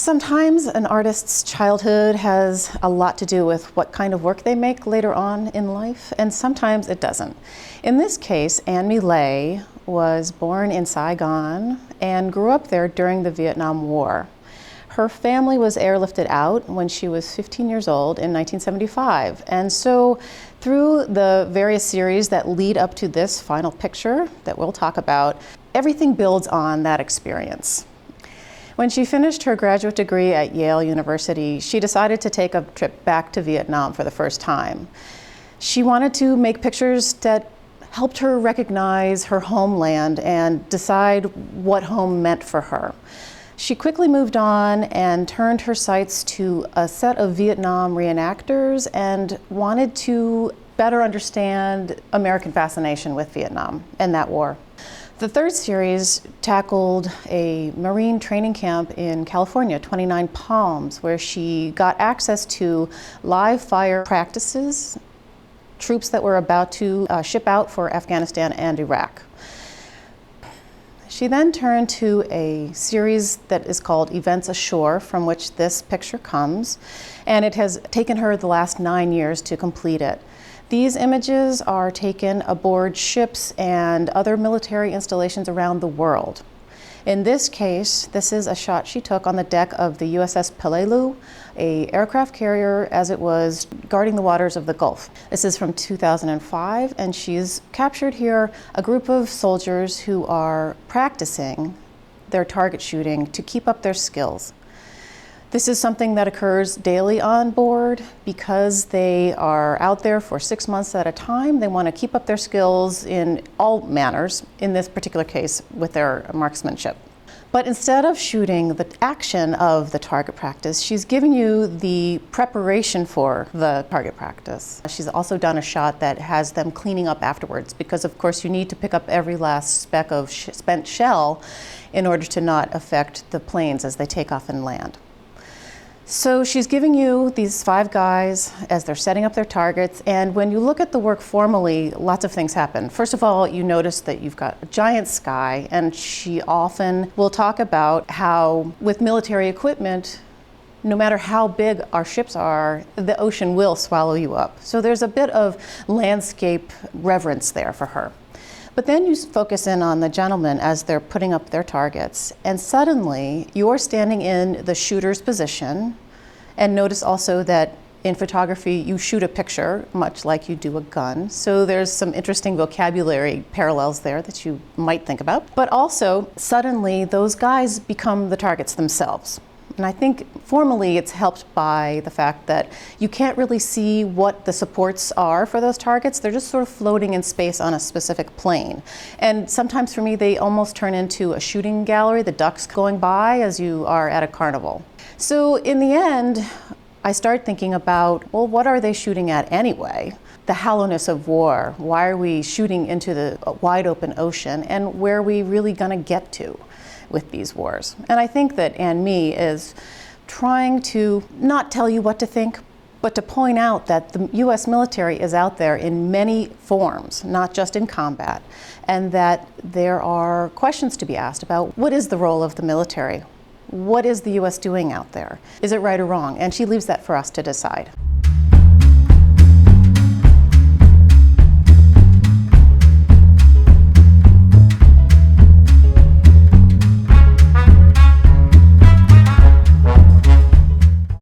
Sometimes an artist's childhood has a lot to do with what kind of work they make later on in life, and sometimes it doesn't. In this case, Malloy was born in Saigon and grew up there during the Vietnam War. Her family was airlifted out when she was 15 years old in 1975, and so through the various series that lead up to this final picture that we'll talk about, everything builds on that experience. When she finished her graduate degree at Yale University, she decided to take a trip back to Vietnam for the first time. She wanted to make pictures that helped her recognize her homeland and decide what home meant for her. She quickly moved on and turned her sights to a set of Vietnam reenactors and wanted to better understand American fascination with Vietnam and that war. The third series tackled a Marine training camp in California, 29 Palms, where she got access to live fire practices, troops that were about to ship out for Afghanistan and Iraq. She then turned to a series that is called Events Ashore, from which this picture comes, and it has taken her the last 9 years to complete it. These images are taken aboard ships and other military installations around the world. In this case, this is a shot she took on the deck of the USS Peleliu, an aircraft carrier as it was guarding the waters of the Gulf. This is from 2005, and she's captured here a group of soldiers who are practicing their target shooting to keep up their skills. This is something that occurs daily on board because they are out there for 6 months at a time. They want to keep up their skills in all manners, in this particular case with their marksmanship. But instead of shooting the action of the target practice, she's giving you the preparation for the target practice. She's also done a shot that has them cleaning up afterwards because, of course, you need to pick up every last speck of spent shell in order to not affect the planes as they take off and land. So she's giving you these 5 guys as they're setting up their targets, and when you look at the work formally, lots of things happen. First of all, you notice that you've got a giant sky, and she often will talk about how with military equipment, no matter how big our ships are, the ocean will swallow you up. So there's a bit of landscape reverence there for her. But then you focus in on the gentlemen as they're putting up their targets, and suddenly you're standing in the shooter's position. And notice also that in photography you shoot a picture much like you do a gun. So there's some interesting vocabulary parallels there that you might think about. But also suddenly those guys become the targets themselves. And I think formally it's helped by the fact that you can't really see what the supports are for those targets. They're just sort of floating in space on a specific plane. And sometimes for me they almost turn into a shooting gallery, the ducks going by as you are at a carnival. So in the end, I start thinking about, well, what are they shooting at anyway? The hollowness of war. Why are we shooting into the wide open ocean, and where are we really going to get to with these wars? And I think that Ann Mee is trying to not tell you what to think, but to point out that the US military is out there in many forms, not just in combat, and that there are questions to be asked about what is the role of the military? What is the US doing out there? Is it right or wrong? And she leaves that for us to decide.